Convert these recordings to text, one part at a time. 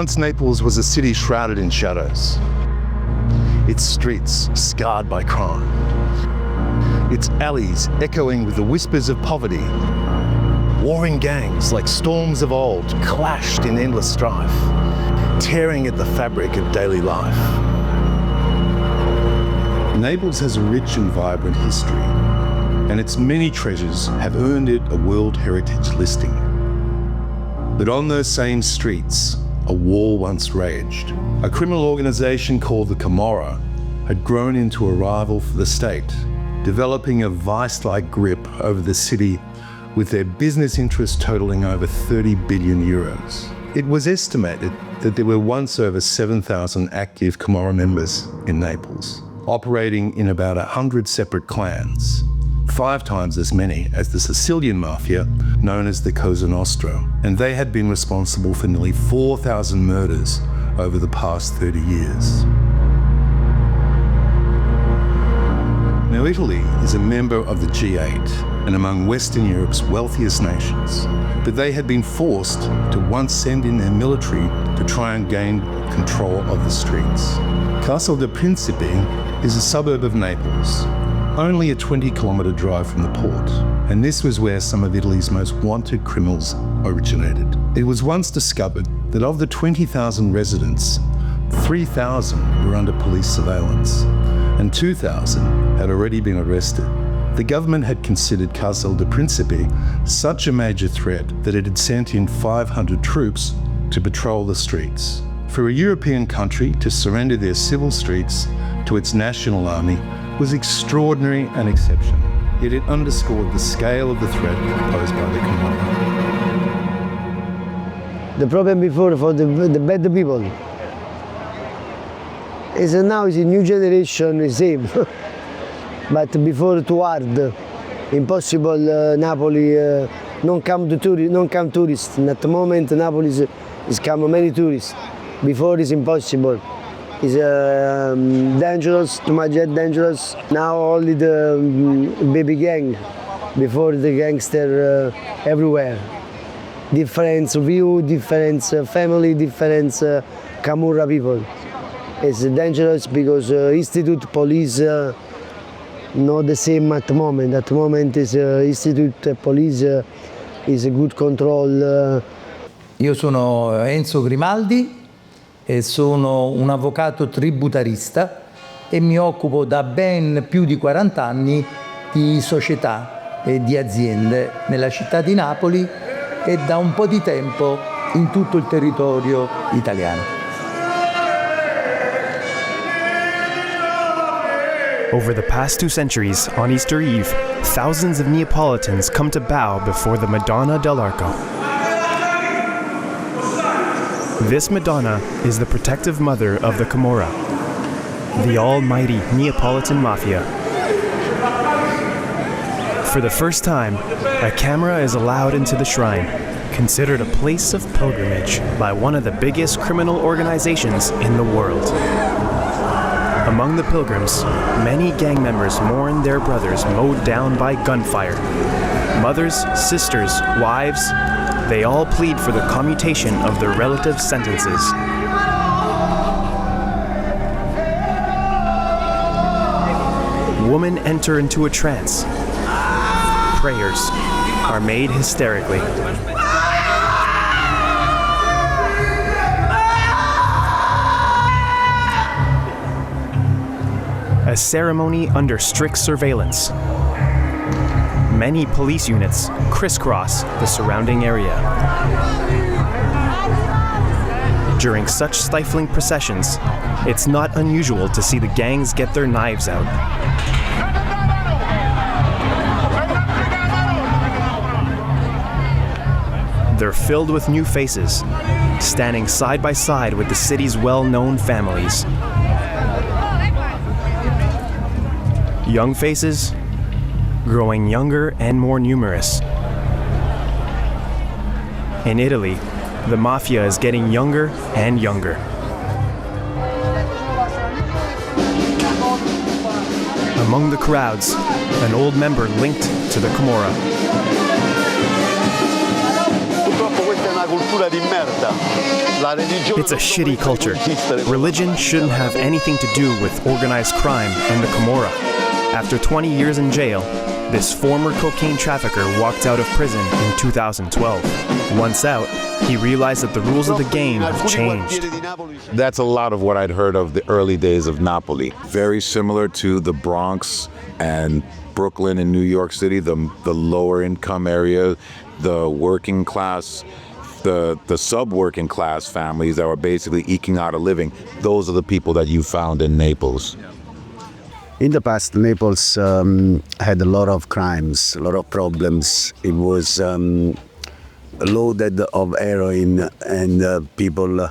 Once Naples was a city shrouded in shadows, its streets scarred by crime, its alleys echoing with the whispers of poverty. Warring gangs like storms of old clashed in endless strife, tearing at the fabric of daily life. Naples has a rich and vibrant history, and its many treasures have earned it a World Heritage listing. But on those same streets, a war once raged. A criminal organisation called the Camorra had grown into a rival for the state, developing a vice-like grip over the city with their business interests totaling over 30 billion euros. It was estimated that there were once over 7,000 active Camorra members in Naples, operating in about 100 separate clans, 5 times as many as the Sicilian mafia known as the Cosa Nostra, and they had been responsible for nearly 4,000 murders over the past 30 years. Now, Italy is a member of the G8 and among Western Europe's wealthiest nations, but they had been forced to once send in their military to try and gain control of the streets. Castel di Principe is a suburb of Naples, only a 20-kilometre drive from the port, and this was where some of Italy's most wanted criminals originated. It was once discovered that of the 20,000 residents, 3,000 were under police surveillance, and 2,000 had already been arrested. The government had considered Castel di Principe such a major threat that it had sent in 500 troops to patrol the streets. For a European country to surrender their civil streets to its national army was extraordinary and exceptional, yet it underscored the scale of the threat posed by the Camorra. The problem before for the bad people is now is a new generation the same. But before too hard, impossible. Napoli non come tourists. At the moment, Napoli is come many tourists. Before it's impossible. It's dangerous, too much dangerous. Now only the baby gang. Before the gangster everywhere. Different view, different family, different Camorra people. It's dangerous because institute police. Not the same at the moment. At the moment is Institute Police is a good control. Io sono Enzo Grimaldi e sono un avvocato tributarista e mi occupo da ben più di 40 anni di società e di aziende nella città di Napoli e da un po' di tempo in tutto il territorio italiano. Over the past 2 centuries, on Easter Eve, thousands of Neapolitans come to bow before the Madonna dell'Arco. This Madonna is the protective mother of the Camorra, the almighty Neapolitan mafia. For the first time, a camera is allowed into the shrine, considered a place of pilgrimage by one of the biggest criminal organizations in the world. Among the pilgrims, many gang members mourn their brothers mowed down by gunfire. Mothers, sisters, wives, they all plead for the commutation of their relatives' sentences. Women enter into a trance. Prayers are made hysterically. A ceremony under strict surveillance. Many police units crisscross the surrounding area. During such stifling processions, it's not unusual to see the gangs get their knives out. They're filled with new faces, standing side by side with the city's well-known families. Young faces, growing younger and more numerous. In Italy, the mafia is getting younger and younger. Among the crowds, an old member linked to the Camorra. Purtroppo questa è una cultura di merda. La religione It's a non shitty dovrebbe culture. esistere. Religion shouldn't have anything to do with organized crime and the Camorra. After 20 years in jail, this former cocaine trafficker walked out of prison in 2012. Once out, he realized that the rules of the game In have alcuni changed. quartieri di Napoli c'è- That's a lot of what I'd heard of the early days of Napoli. Very similar to the Bronx and Brooklyn and New York City, the lower income area, the working class, the sub-working class families that were basically eking out a living. Those are the people that you found in Naples. In the past, Naples had a lot of crimes, a lot of problems. It was loaded of heroin and people.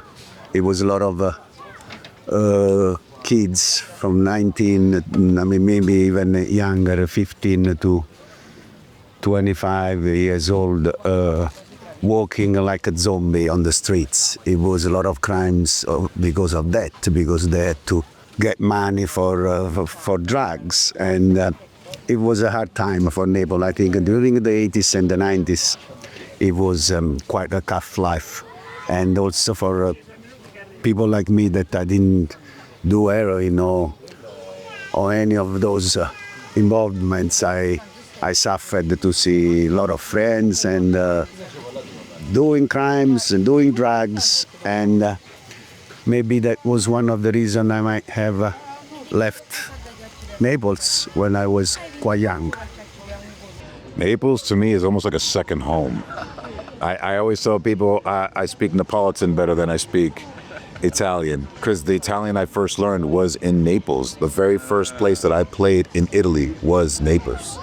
It was a lot of kids from 19, I mean maybe even younger, 15 to 25 years old, walking like a zombie on the streets. It was a lot of crimes because of that, because they had to get money for drugs, and it was a hard time for Naples. I think during the 80s and the 90s, it was quite a tough life, and also for people like me that I didn't do heroin or any of those involvements. I suffered to see a lot of friends and doing crimes and doing drugs, and maybe that was one of the reasons I might have left Naples when I was quite young. Naples to me is almost like a second home. I always tell people I speak Napolitan better than I speak Italian, because the Italian I first learned was in Naples. The very first place that I played in Italy was Naples.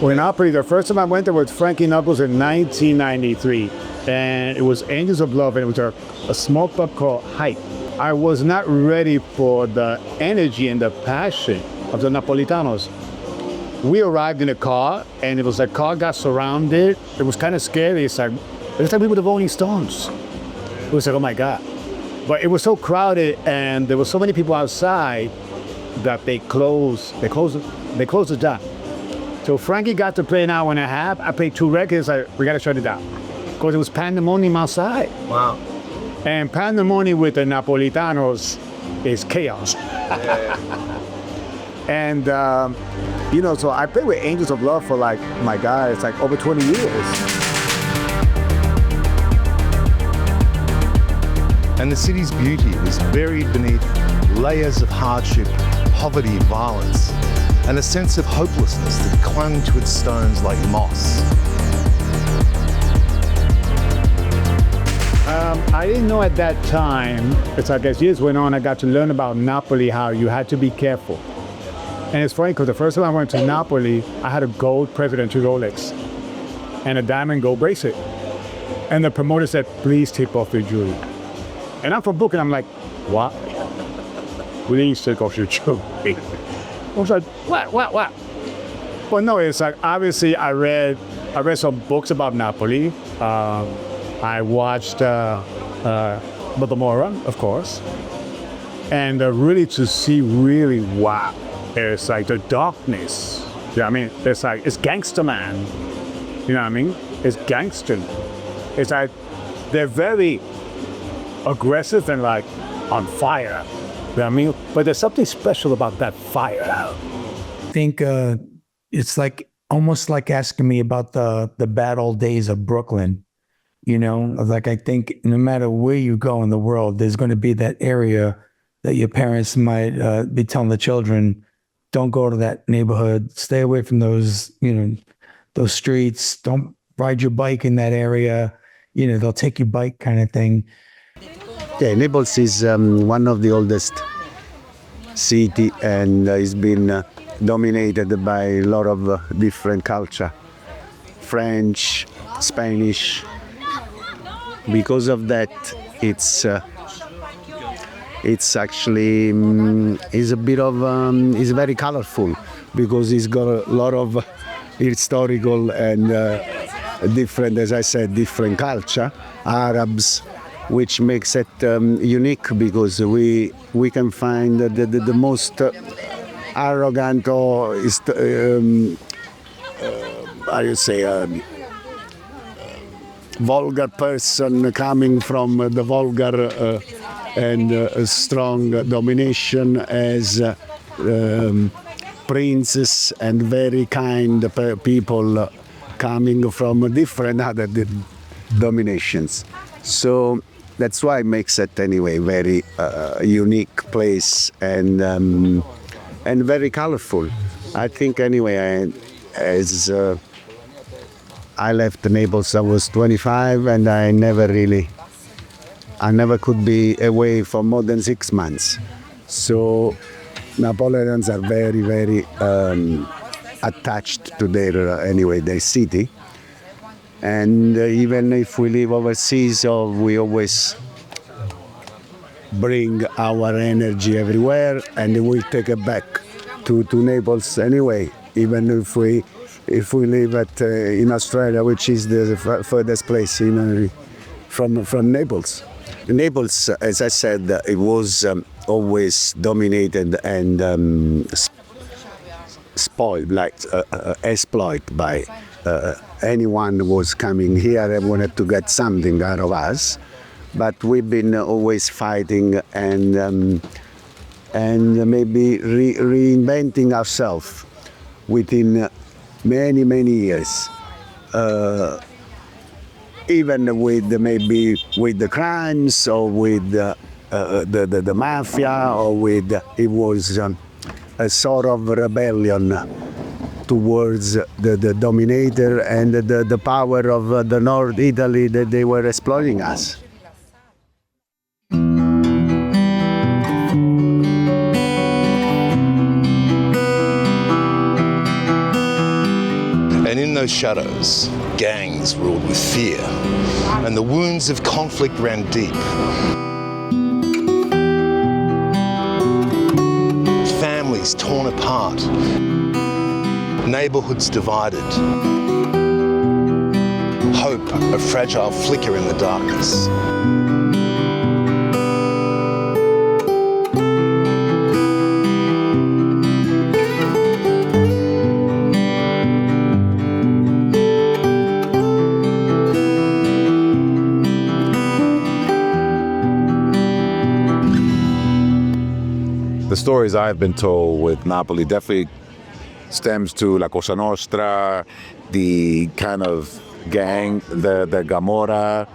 Well, in Napoli, the first time I went there was Frankie Knuckles in 1993, and it was Angels of Love, and it was a small club called Hype. I was not ready for the energy and the passion of the Napolitanos. We arrived in a car, and it was like car got surrounded. It was kind of scary. It's like we were the Rolling Stones. It was like, oh my God. But it was so crowded, and there were so many people outside that they closed the dock. So Frankie got to play an hour and a half. I played 2 records. We got to shut it down because it was pandemonium outside. Wow. And pandemonium with the Napolitanos is chaos. And so I played with Angels of Love for my God, it's like over 20 years. And the city's beauty was buried beneath layers of hardship, poverty, violence, and a sense of hopelessness that clung to its stones like moss. I didn't know at that time, it's like as years went on, I got to learn about Napoli, how you had to be careful. And it's funny because the first time I went to Napoli, I had a gold Presidential Rolex and a diamond gold bracelet. And the promoter said, please take off your jewelry. And I'm from Brooklyn, I'm like, what? Please take off your jewelry. I was like, what? Well, no, it's like, obviously I read some books about Napoli. I watched the Camorra, of course. And really to see wow, it's like the darkness. You know what I mean? It's like, it's gangster, man. You know what I mean? It's gangster. It's like, they're very aggressive and like on fire. You know what I mean? But there's something special about that fire. I think it's like almost like asking me about the bad old days of Brooklyn. Like I think no matter where you go in the world, there's going to be that area that your parents might be telling the children, don't go to that neighborhood, stay away from those streets, don't ride your bike in that area, they'll take your bike kind of thing. Yeah, Naples is one of the oldest city, and it's been dominated by a lot of different culture, French, Spanish. Because of that, it's actually is a bit of is very colorful because it's got a lot of historical and different, as I said, different culture, Arabs, which makes it unique because we can find the most arrogant or vulgar person coming from the vulgar and strong domination as princes and very kind people coming from different other dominations. So that's why it makes it anyway very unique place and very colorful. I think anyway, as I left Naples, I was 25, and I never could be away for more than 6 months. So Napoleons are very, very attached to their city. And even if we live overseas, we always bring our energy everywhere, and we take it back to Naples anyway. Even if we live in Australia, which is the furthest place from Naples. Naples, as I said, it was always dominated and spoiled, like exploited by anyone who was coming here and wanted to get something out of us. But we've been always fighting and maybe reinventing ourselves within many, many years. Even with the crimes or with the mafia, or it was a sort of rebellion towards the dominator and the power of the North Italy, that they were exploiting us. And in those shadows, gangs ruled with fear, and the wounds of conflict ran deep. Families torn apart, neighborhoods divided, hope a fragile flicker in the darkness. The stories I've been told with Napoli definitely stems to La Cosa Nostra, the kind of gang, the Gomorrah,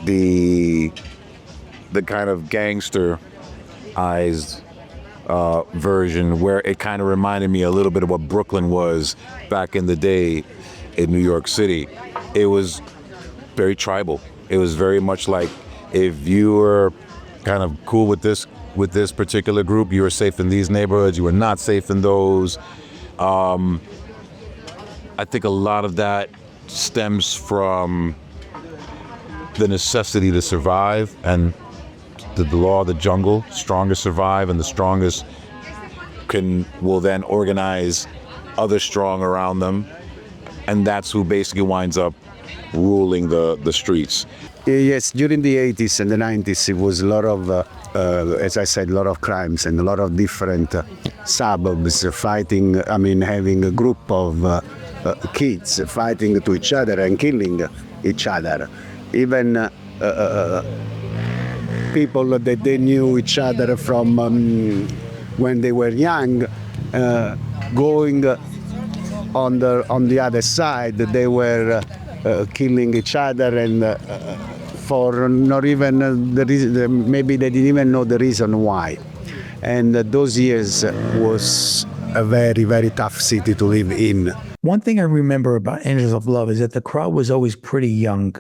the kind of gangsterized version, where it kind of reminded me a little bit of what Brooklyn was back in the day in New York City. It was very tribal. It was very much like, if you were kind of cool with this particular group, you were safe in these neighborhoods, you were not safe in those. I think a lot of that stems from the necessity to survive, and the law of the jungle. Strongest survive, and the strongest will then organize other strong around them, and that's who basically winds up ruling the streets. Yes, during the 80s and the 90s, it was a lot of, as I said, a lot of crimes and a lot of different suburbs fighting. I mean, having a group of kids fighting to each other and killing each other. Even people that they knew each other from when they were young, going on the other side, they were killing each other, and for not even the reason, maybe they didn't even know the reason why. And those years was a very, very tough city to live in. One thing I remember about Angels of Love is that the crowd was always pretty young.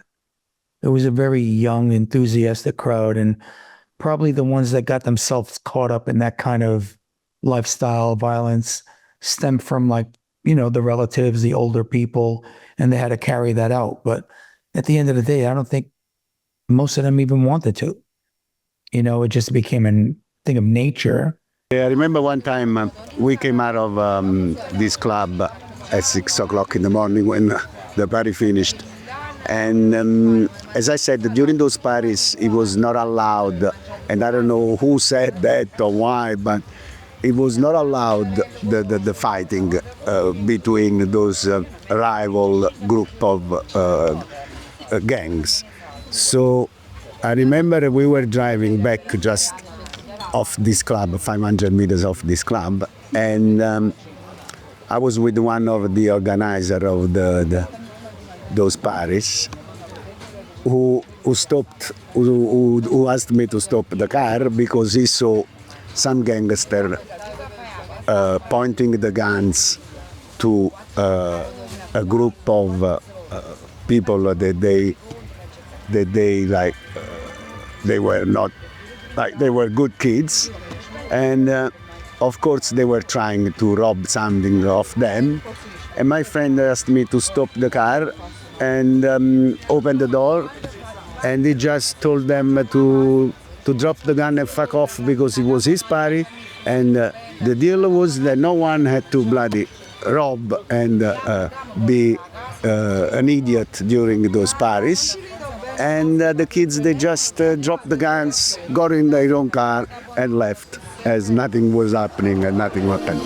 It was a very young, enthusiastic crowd, and probably the ones that got themselves caught up in that kind of lifestyle violence stemmed from, like, you know, the relatives, the older people, and they had to carry that out. But at the end of the day, I don't think most of them even wanted to. You know, it just became a thing of nature. Yeah, I remember one time we came out of this club at 6 o'clock in the morning when the party finished. And as I said, during those parties, it was not allowed. And I don't know who said that or why, but it was not allowed the fighting between those rival group of gangs. So I remember we were driving back just off this club, 500 meters off this club, and I was with one of the organizer of those parties who asked me to stop the car because he saw some gangster pointing the guns to a group of people that they were not like, they were good kids, and of course they were trying to rob something of them. And my friend asked me to stop the car and open the door, and he just told them to drop the gun and fuck off because it was his party, and the deal was that no one had to bloody rob and be an idiot during those parties. And the kids, they just dropped the guns, got in their own car and left as nothing was happening and nothing happened.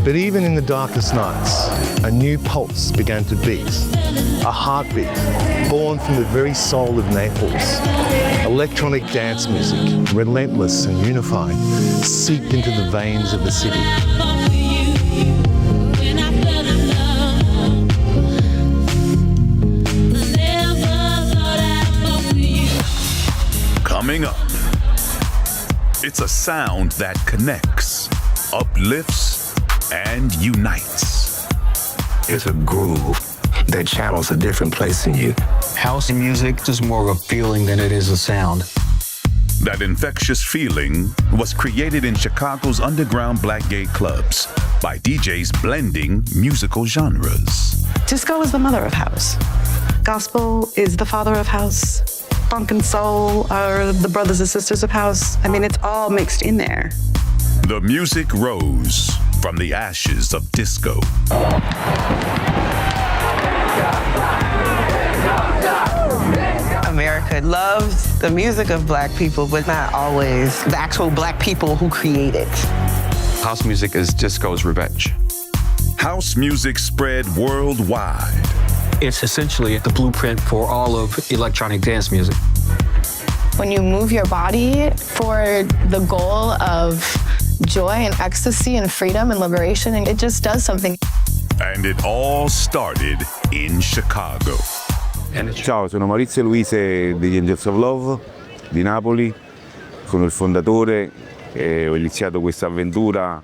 But even in the darkest nights, a new pulse began to beat, a heartbeat born from the very soul of Naples. Electronic dance music, relentless and unifying, seeped into the veins of the city. Coming up, it's a sound that connects, uplifts, and unites. It's a groove that channels a different place in you. House music is more of a feeling than it is a sound. That infectious feeling was created in Chicago's underground black gay clubs by DJs blending musical genres. Disco is the mother of house. Gospel is the father of house. Funk and soul are the brothers and sisters of house. I mean, it's all mixed in there. The music rose from the ashes of disco. America loves the music of black people, but not always the actual black people who create it. House music is disco's revenge. House music spread worldwide. It's essentially the blueprint for all of electronic dance music. When you move your body for the goal of joy and ecstasy and freedom and liberation, and it just does something. And it all started in Chicago. Ciao, sono Maurizio Luise degli Angels of Love di Napoli, sono il fondatore e ho iniziato questa avventura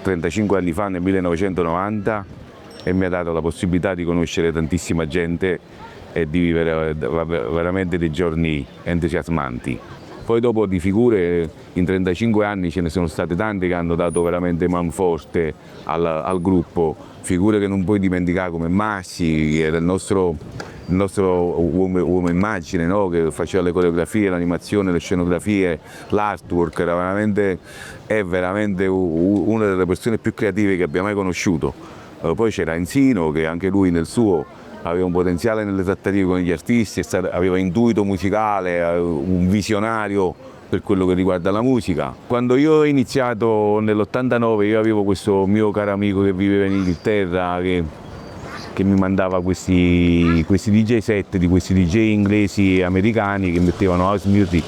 35 anni fa nel 1990 e mi ha dato la possibilità di conoscere tantissima gente e di vivere veramente dei giorni entusiasmanti. Poi dopo di figure in 35 anni ce ne sono state tante che hanno dato veramente manforte al gruppo, figure che non puoi dimenticare come Massi, che era il nostro uomo immagine, no? Che faceva le coreografie, l'animazione, le scenografie, l'artwork, è veramente una delle persone più creative che abbia mai conosciuto. Poi c'era Enzino, che anche lui nel suo aveva un potenziale nelle trattative con gli artisti, aveva intuito musicale, un visionario per quello che riguarda la musica. Quando io ho iniziato nell'89 io avevo questo mio caro amico che viveva in Inghilterra che mi mandava questi DJ set di questi DJ inglesi e americani che mettevano house music.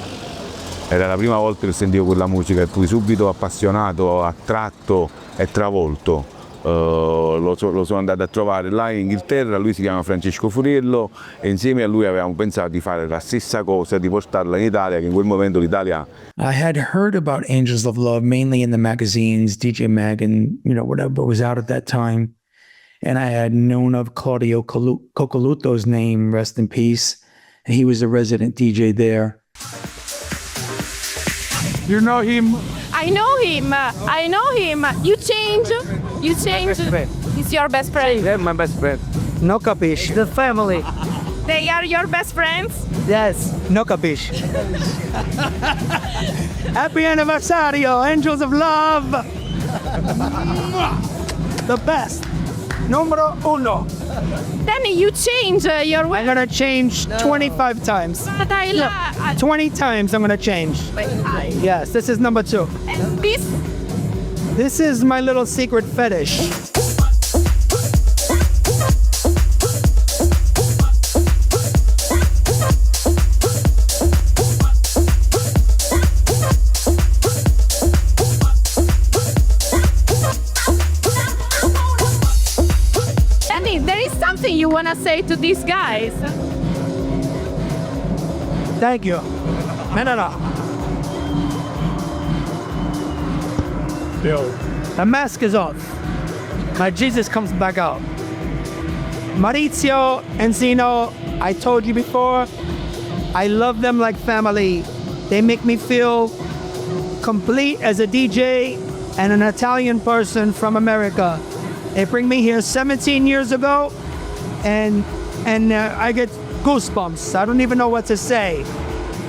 Era la prima volta che sentivo quella musica e fui subito appassionato, attratto e travolto. Lo sono andato a trovare là in Inghilterra, lui si chiama Francesco Furiello e insieme a lui avevamo pensato di fare la stessa cosa, di portarla in Italia, che in quel momento l'Italia... I had heard about Angels of Love mainly in the magazines, DJ Mag and whatever was out at that time. And I had known of Claudio Coccoluto's name, rest in peace. And he was a resident DJ there. You know him? I know him. I know him. You change. He's your best friend. Yeah, my best friend. No capisci. The family. They are your best friends? Yes. No capisci. Happy anniversario, Angels of Love. The best. Numero uno. Then you change your way. I'm gonna change 25 times. But I love 20 times I'm gonna change. Yes, this is number 2. And this? This is my little secret fetish. Andy, there is something you want to say to these guys? Thank you. No. The mask is off. My Jesus comes back out. Maurizio and Zeno, I told you before, I love them like family. They make me feel complete as a DJ and an Italian person from America. They bring me here 17 years ago, and I get goosebumps. I don't even know what to say.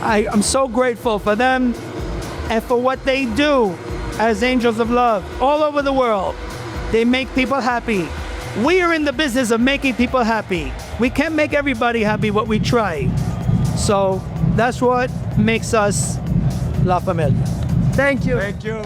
I'm so grateful for them and for what they do as Angels of Love all over the world. They make people happy. We are in the business of making people happy. We can't make everybody happy, but we try. So that's what makes us La Familia. Thank you. Thank you.